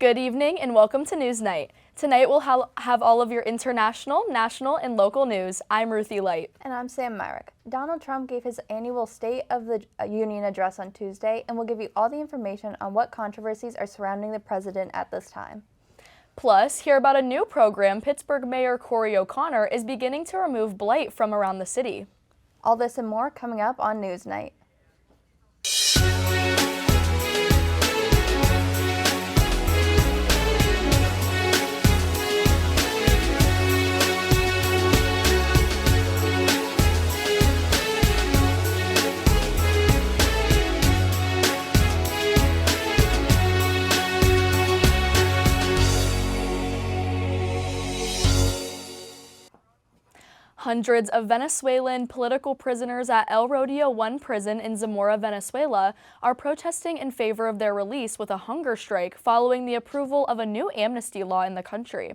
Good evening and welcome to NewsNight. Tonight we'll have all of your international, national, and local news. I'm Ruthie Light. And I'm Sam Myrick. Donald Trump gave his annual State of the Union address on Tuesday, and we'll give you all the information on what controversies are surrounding the president at this time. Plus, hear about a new program Pittsburgh Mayor Corey O'Connor is beginning to remove blight from around the city. All this and more coming up on NewsNight. Hundreds of Venezuelan political prisoners at El Rodeo 1 prison in Zamora, Venezuela, are protesting in favor of their release with a hunger strike following the approval of a new amnesty law in the country.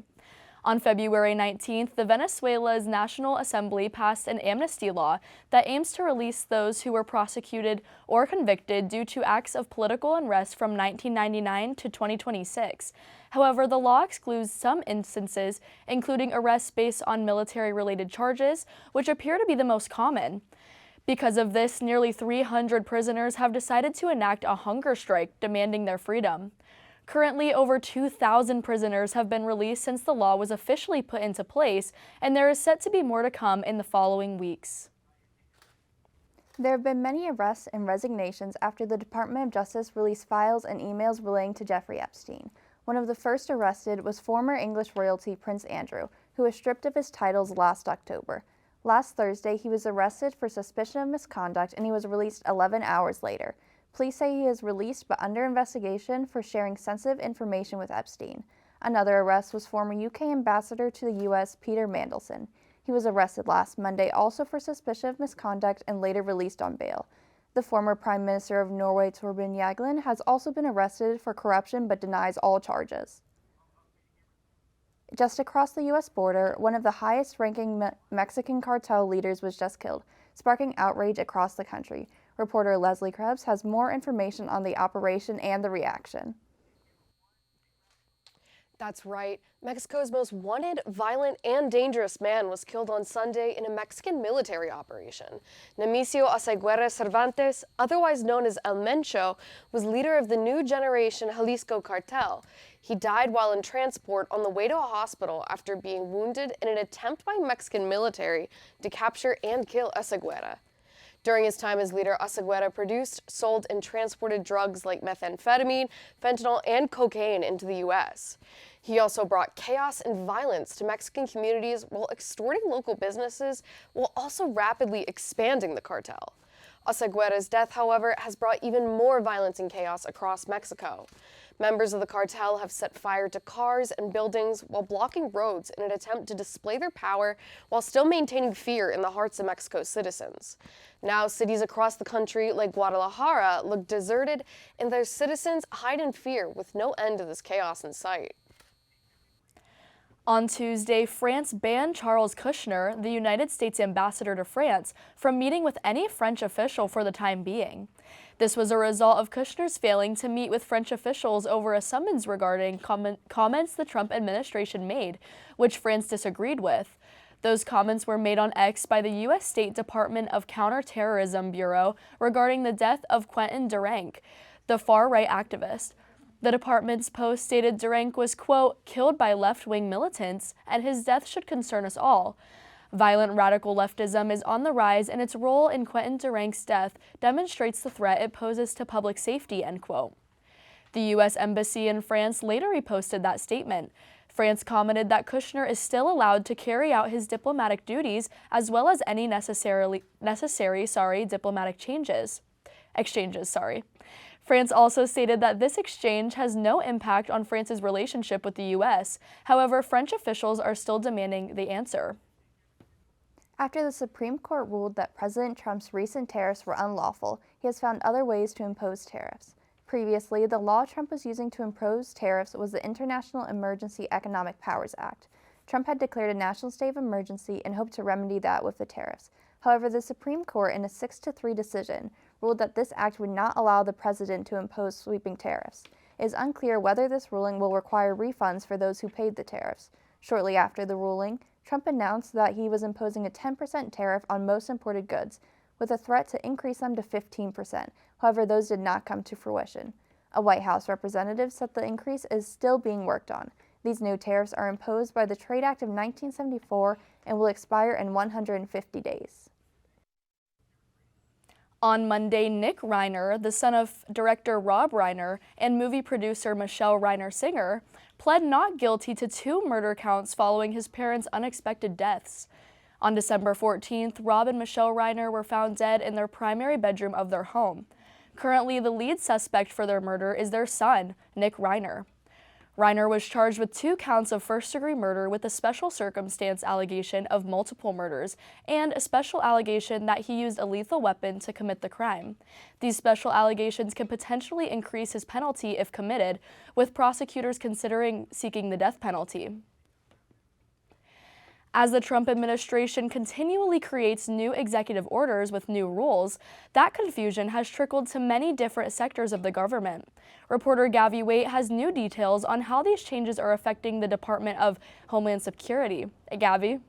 On February 19th, the Venezuela's National Assembly passed an amnesty law that aims to release those who were prosecuted or convicted due to acts of political unrest from 1999 to 2026. However, the law excludes some instances, including arrests based on military-related charges, which appear to be the most common. Because of this, nearly 300 prisoners have decided to enact a hunger strike demanding their freedom. Currently, over 2,000 prisoners have been released since the law was officially put into place, and there is set to be more to come in the following weeks. There have been many arrests and resignations after the Department of Justice released files and emails relating to Jeffrey Epstein. One of the first arrested was former English royalty Prince Andrew, who was stripped of his titles last October. Last Thursday, he was arrested for suspicion of misconduct, and he was released 11 hours later. Police say he is released but under investigation for sharing sensitive information with Epstein. Another arrest was former UK ambassador to the US, Peter Mandelson. He was arrested last Monday also for suspicion of misconduct and later released on bail. The former Prime Minister of Norway, Torbjørn Jagland, has also been arrested for corruption but denies all charges. Just across the U.S. border, one of the highest-ranking Mexican cartel leaders was just killed, sparking outrage across the country. Reporter Leslie Krebs has more information on the operation and the reaction. That's right. Mexico's most wanted, violent, and dangerous man was killed on Sunday in a Mexican military operation. Nemesio Oseguera Cervantes, otherwise known as El Mencho, was leader of the new generation Jalisco cartel. He died while in transport on the way to a hospital after being wounded in an attempt by Mexican military to capture and kill Oseguera. During his time as leader, Oseguera produced, sold, and transported drugs like methamphetamine, fentanyl, and cocaine into the U.S. He also brought chaos and violence to Mexican communities while extorting local businesses, while also rapidly expanding the cartel. Oseguera's death, however, has brought even more violence and chaos across Mexico. Members of the cartel have set fire to cars and buildings while blocking roads in an attempt to display their power while still maintaining fear in the hearts of Mexico's citizens. Now, cities across the country like Guadalajara look deserted and their citizens hide in fear with no end to this chaos in sight. On Tuesday, France banned Charles Kushner, the United States ambassador to France, from meeting with any French official for the time being. This was a result of Kushner's failing to meet with French officials over a summons regarding comments the Trump administration made, which France disagreed with. Those comments were made on X by the U.S. State Department of Counterterrorism Bureau regarding the death of Quentin Duranc, the far-right activist. The department's post stated Duranc was, quote, killed by left-wing militants, and his death should concern us all. Violent radical leftism is on the rise, and its role in Quentin Duranc's death demonstrates the threat it poses to public safety, end quote. The U.S. Embassy in France later reposted that statement. France commented that Kushner is still allowed to carry out his diplomatic duties as well as any necessary diplomatic exchanges. France also stated that this exchange has no impact on France's relationship with the U.S. However, French officials are still demanding the answer. After the Supreme Court ruled that President Trump's recent tariffs were unlawful, he has found other ways to impose tariffs. Previously, the law Trump was using to impose tariffs was the International Emergency Economic Powers Act. Trump had declared a national state of emergency and hoped to remedy that with the tariffs. However, the Supreme Court, in a 6-3 decision, ruled that this act would not allow the president to impose sweeping tariffs. It is unclear whether this ruling will require refunds for those who paid the tariffs. Shortly after the ruling, Trump announced that he was imposing a 10% tariff on most imported goods, with a threat to increase them to 15%. However, those did not come to fruition. A White House representative said the increase is still being worked on. These new tariffs are imposed by the Trade Act of 1974 and will expire in 150 days. On Monday, Nick Reiner, the son of director Rob Reiner and movie producer Michelle Reiner Singer, pled not guilty to 2 murder counts following his parents' unexpected deaths. On December 14th, Rob and Michelle Reiner were found dead in their primary bedroom of their home. Currently, the lead suspect for their murder is their son, Nick Reiner. Reiner was charged with 2 counts of first-degree murder with a special circumstance allegation of multiple murders and a special allegation that he used a lethal weapon to commit the crime. These special allegations can potentially increase his penalty if committed, with prosecutors considering seeking the death penalty. As the Trump administration continually creates new executive orders with new rules, that confusion has trickled to many different sectors of the government. Reporter Gavi Waite has new details on how these changes are affecting the Department of Homeland Security. Gavi?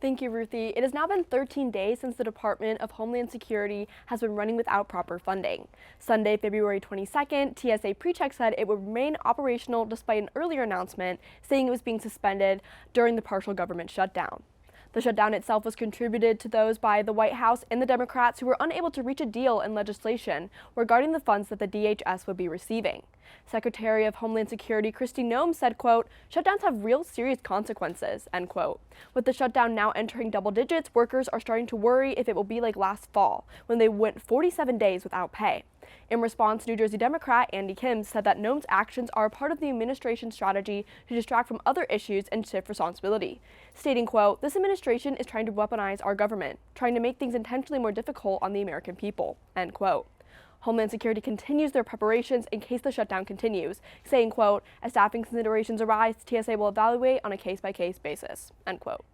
Thank you, Ruthie. It has now been 13 days since the Department of Homeland Security has been running without proper funding. Sunday, February 22nd, TSA PreCheck said it would remain operational despite an earlier announcement saying it was being suspended during the partial government shutdown. The shutdown itself was contributed to those by the White House and the Democrats who were unable to reach a deal in legislation regarding the funds that the DHS would be receiving. Secretary of Homeland Security Kristi Noem said, quote, "Shutdowns have real serious consequences," end quote. With the shutdown now entering double digits, workers are starting to worry if it will be like last fall, when they went 47 days without pay. In response, New Jersey Democrat Andy Kim said that Noem's actions are part of the administration's strategy to distract from other issues and shift responsibility, stating, quote, "This administration is trying to weaponize our government, trying to make things intentionally more difficult on the American people," end quote. Homeland Security continues their preparations in case the shutdown continues, saying, quote, "As staffing considerations arise, TSA will evaluate on a case-by-case basis," end quote.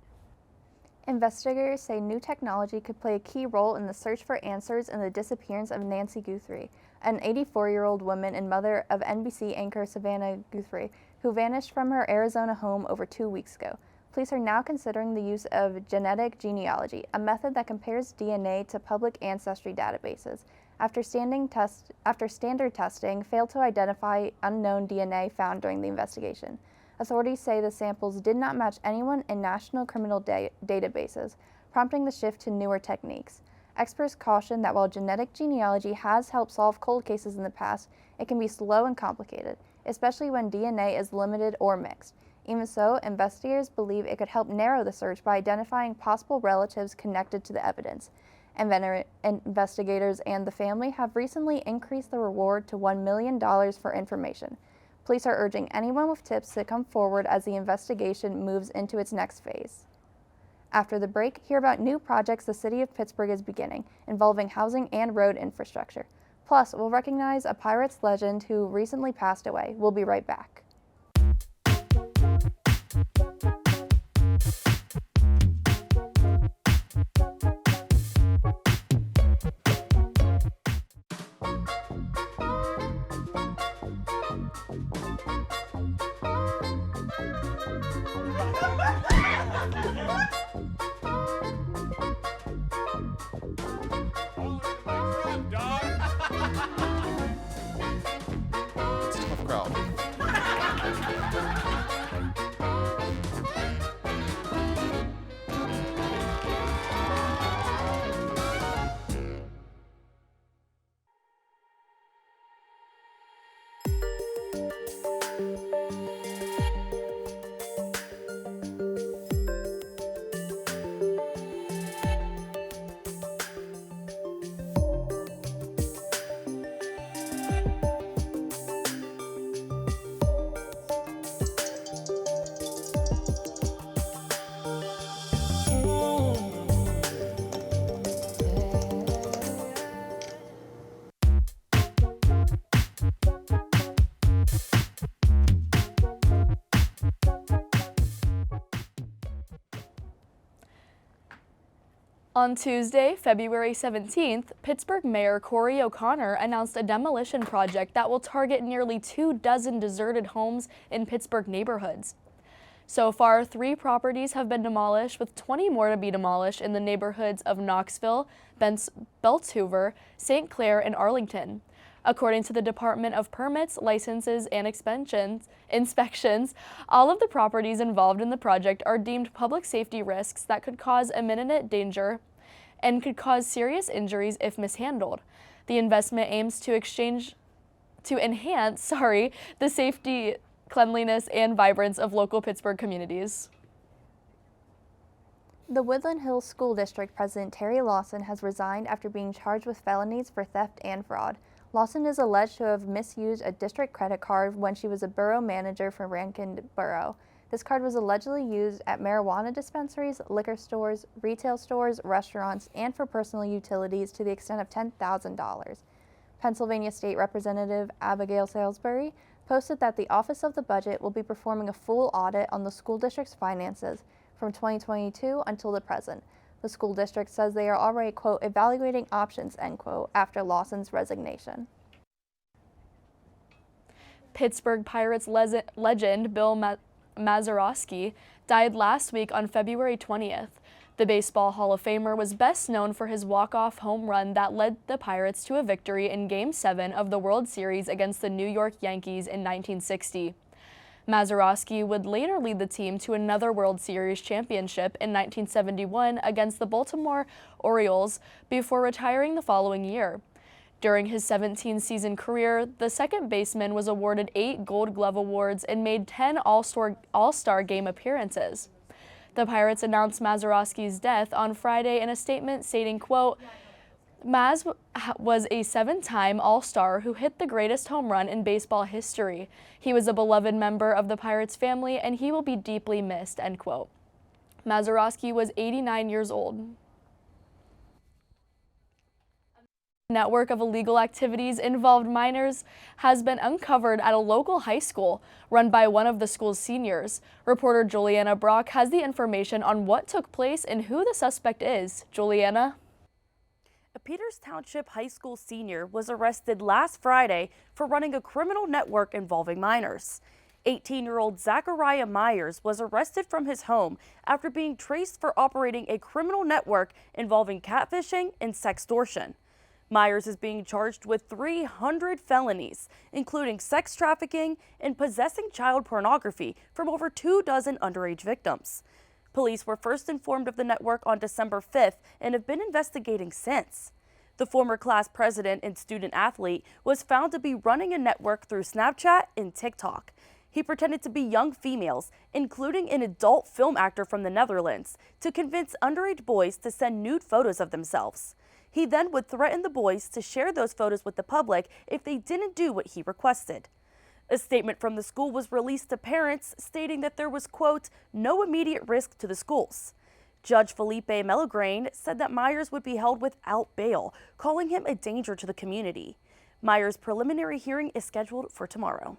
Investigators say new technology could play a key role in the search for answers in the disappearance of Nancy Guthrie, an 84-year-old woman and mother of NBC anchor Savannah Guthrie, who vanished from her Arizona home over 2 weeks ago. Police are now considering the use of genetic genealogy, a method that compares DNA to public ancestry databases. After standard testing failed to identify unknown DNA found during the investigation. Authorities say the samples did not match anyone in national criminal databases, prompting the shift to newer techniques. Experts caution that while genetic genealogy has helped solve cold cases in the past, it can be slow and complicated, especially when DNA is limited or mixed. Even so, investigators believe it could help narrow the search by identifying possible relatives connected to the evidence. Investigators and the family have recently increased the reward to $1 million for information. Police are urging anyone with tips to come forward as the investigation moves into its next phase. After the break, hear about new projects the city of Pittsburgh is beginning, involving housing and road infrastructure. Plus, we'll recognize a Pirates legend who recently passed away. We'll be right back. It's a tough crowd. On Tuesday, February 17th, Pittsburgh Mayor Corey O'Connor announced a demolition project that will target nearly 24 deserted homes in Pittsburgh neighborhoods. So far, 3 properties have been demolished, with 20 more to be demolished in the neighborhoods of Knoxville, Beltshoover, St. Clair, and Arlington. According to the Department of Permits, Licenses, and Inspections, all of the properties involved in the project are deemed public safety risks that could cause imminent danger and could cause serious injuries if mishandled. The investment aims to enhance the safety, cleanliness, and vibrance of local Pittsburgh communities. The Woodland Hills School District President Terry Lawson has resigned after being charged with felonies for theft and fraud. Lawson is alleged to have misused a district credit card when she was a borough manager for Rankin Borough. This card was allegedly used at marijuana dispensaries, liquor stores, retail stores, restaurants, and for personal utilities to the extent of $10,000. Pennsylvania State Representative Abigail Salisbury posted that the Office of the Budget will be performing a full audit on the school district's finances from 2022 until the present. The school district says they are already, quote, evaluating options, end quote, after Lawson's resignation. Pittsburgh Pirates legend Bill Mazeroski died last week on February 20th. The Baseball Hall of Famer was best known for his walk-off home run that led the Pirates to a victory in Game 7 of the World Series against the New York Yankees in 1960. Mazeroski would later lead the team to another World Series championship in 1971 against the Baltimore Orioles before retiring the following year. During his 17-season career, the second baseman was awarded 8 Gold Glove awards and made 10 All-Star Game appearances. The Pirates announced Mazeroski's death on Friday in a statement stating, quote, Maz was a 7-time All-Star who hit the greatest home run in baseball history. He was a beloved member of the Pirates family, and he will be deeply missed, end quote. Mazeroski was 89 years old. A network of illegal activities involved minors has been uncovered at a local high school run by one of the school's seniors. Reporter Juliana Brock has the information on what took place and who the suspect is. Juliana? A Peters Township High School senior was arrested last Friday for running a criminal network involving minors. 18-year-old Zachariah Myers was arrested from his home after being traced for operating a criminal network involving catfishing and sextortion. Myers is being charged with 300 felonies, including sex trafficking and possessing child pornography from over 24 underage victims. Police were first informed of the network on December 5th and have been investigating since. The former class president and student athlete was found to be running a network through Snapchat and TikTok. He pretended to be young females, including an adult film actor from the Netherlands, to convince underage boys to send nude photos of themselves. He then would threaten the boys to share those photos with the public if they didn't do what he requested. A statement from the school was released to parents stating that there was, quote, no immediate risk to the schools. Judge Felipe Melograne said that Myers would be held without bail, calling him a danger to the community. Myers' preliminary hearing is scheduled for tomorrow.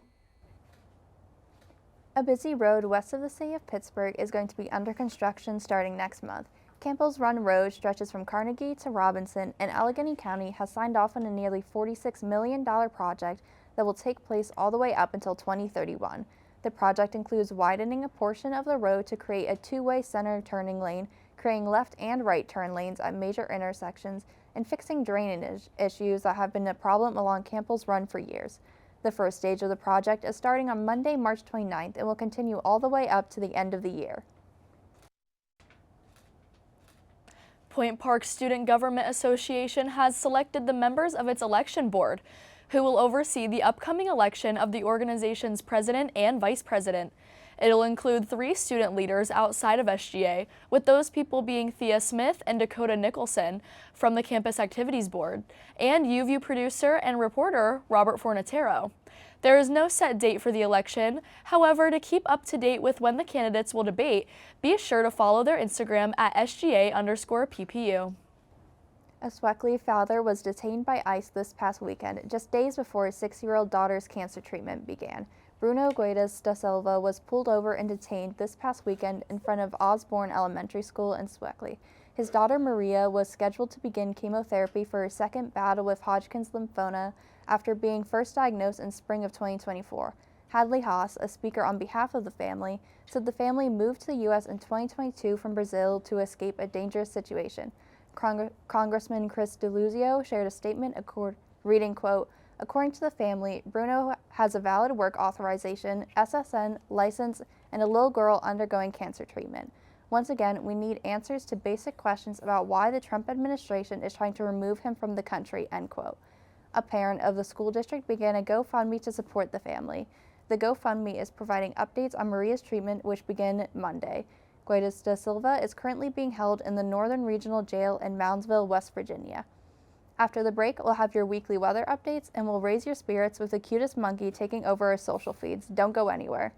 A busy road west of the city of Pittsburgh is going to be under construction starting next month. Campbell's Run Road stretches from Carnegie to Robinson, and Allegheny County has signed off on a nearly $46 million project that will take place all the way up until 2031. The project includes widening a portion of the road to create a 2-way center turning lane, creating left and right turn lanes at major intersections, and fixing drainage issues that have been a problem along Campbell's Run for years. The first stage of the project is starting on Monday, March 29th, and will continue all the way up to the end of the year. Point Park Student Government Association has selected the members of its election board, who will oversee the upcoming election of the organization's president and vice president. It'll include 3 student leaders outside of SGA, with those people being Thea Smith and Dakota Nicholson from the Campus Activities Board, and UView producer and reporter Robert Fornatero. There is no set date for the election. However, to keep up to date with when the candidates will debate, be sure to follow their Instagram at SGA_PPU. A Sweckley father was detained by ICE this past weekend, just days before his 6-year-old daughter's cancer treatment began. Bruno Guedes da Silva was pulled over and detained this past weekend in front of Osborne Elementary School in Sweckley. His daughter Maria was scheduled to begin chemotherapy for her second battle with Hodgkin's lymphoma after being first diagnosed in spring of 2024. Hadley Haas, a speaker on behalf of the family, said the family moved to the U.S. in 2022 from Brazil to escape a dangerous situation. Congressman Chris DeLuzio shared a statement reading, quote, "According to the family, Bruno has a valid work authorization, SSN, license, and a little girl undergoing cancer treatment. Once again, we need answers to basic questions about why the Trump administration is trying to remove him from the country," end quote. A parent of the school district began a GoFundMe to support the family. The GoFundMe is providing updates on Maria's treatment, which began Monday. Guedes da Silva is currently being held in the Northern Regional Jail in Moundsville, West Virginia. After the break, we'll have your weekly weather updates, and we'll raise your spirits with the cutest monkey taking over our social feeds. Don't go anywhere.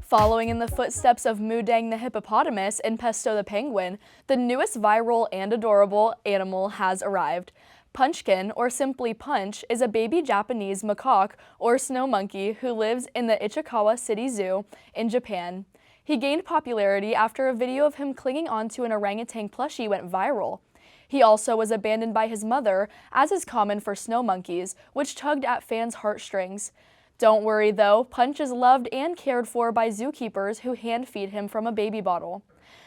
Following in the footsteps of Mudang the hippopotamus and Pesto the penguin, the newest viral and adorable animal has arrived. Punchkin, or simply Punch, is a baby Japanese macaque or snow monkey who lives in the Ichikawa City Zoo in Japan. He gained popularity after a video of him clinging onto an orangutan plushie went viral. He also was abandoned by his mother, as is common for snow monkeys, which tugged at fans' heartstrings. Don't worry though, Punch is loved and cared for by zookeepers who hand feed him from a baby bottle.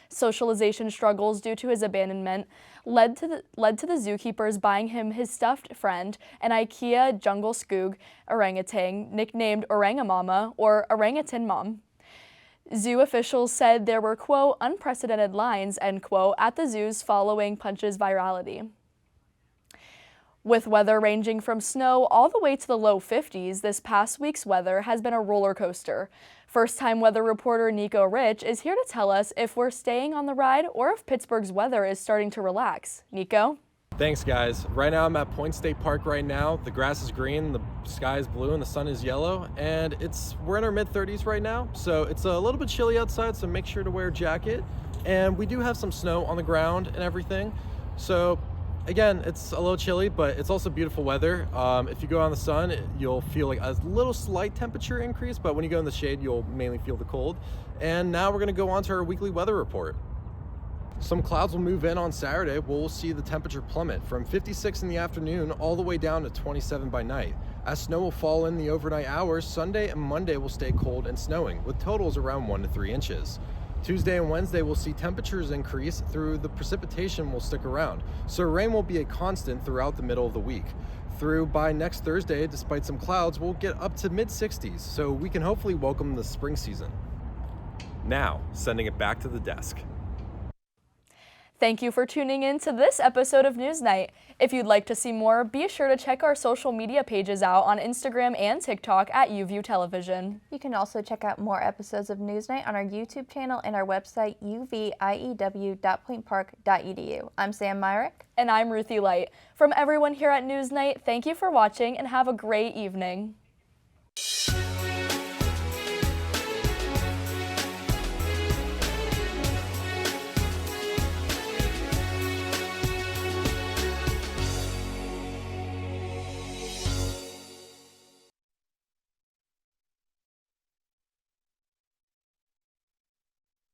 Socialization struggles due to his abandonment led to the zookeepers buying him his stuffed friend, an IKEA jungle skoog orangutan nicknamed Orangamama or Orangutan Mom. Zoo officials said there were, quote, unprecedented lines, end quote, at the zoos following Punch's virality. With weather ranging from snow all the way to the low 50s, this past week's weather has been a roller coaster. First-time weather reporter Nico Rich is here to tell us if we're staying on the ride or if Pittsburgh's weather is starting to relax. Nico? Thanks, guys. Right now I'm at Point State Park right now. The grass is green, the sky is blue, and the sun is yellow, and we're in our mid-30s right now, so it's a little bit chilly outside, so make sure to wear a jacket. And we do have some snow on the ground and everything, so again, it's a little chilly, but it's also beautiful weather. If you go out in the sun, you'll feel like a little slight temperature increase, but when you go in the shade, you'll mainly feel the cold. And now we're gonna go on to our weekly weather report. Some clouds will move in on Saturday. We'll see the temperature plummet from 56 in the afternoon all the way down to 27 by night. As snow will fall in the overnight hours, Sunday and Monday will stay cold and snowing, with totals around 1 to 3 inches. Tuesday and Wednesday we'll see temperatures increase through the precipitation will stick around, so rain will be a constant throughout the middle of the week. By next Thursday, despite some clouds, we'll get up to mid-60s, so we can hopefully welcome the spring season. Now, sending it back to the desk. Thank you for tuning in to this episode of NewsNight. If you'd like to see more, be sure to check our social media pages out on Instagram and TikTok at UView Television. You can also check out more episodes of NewsNight on our YouTube channel and our website uview.pointpark.edu. I'm Sam Myrick. And I'm Ruthie Light. From everyone here at NewsNight, thank you for watching and have a great evening.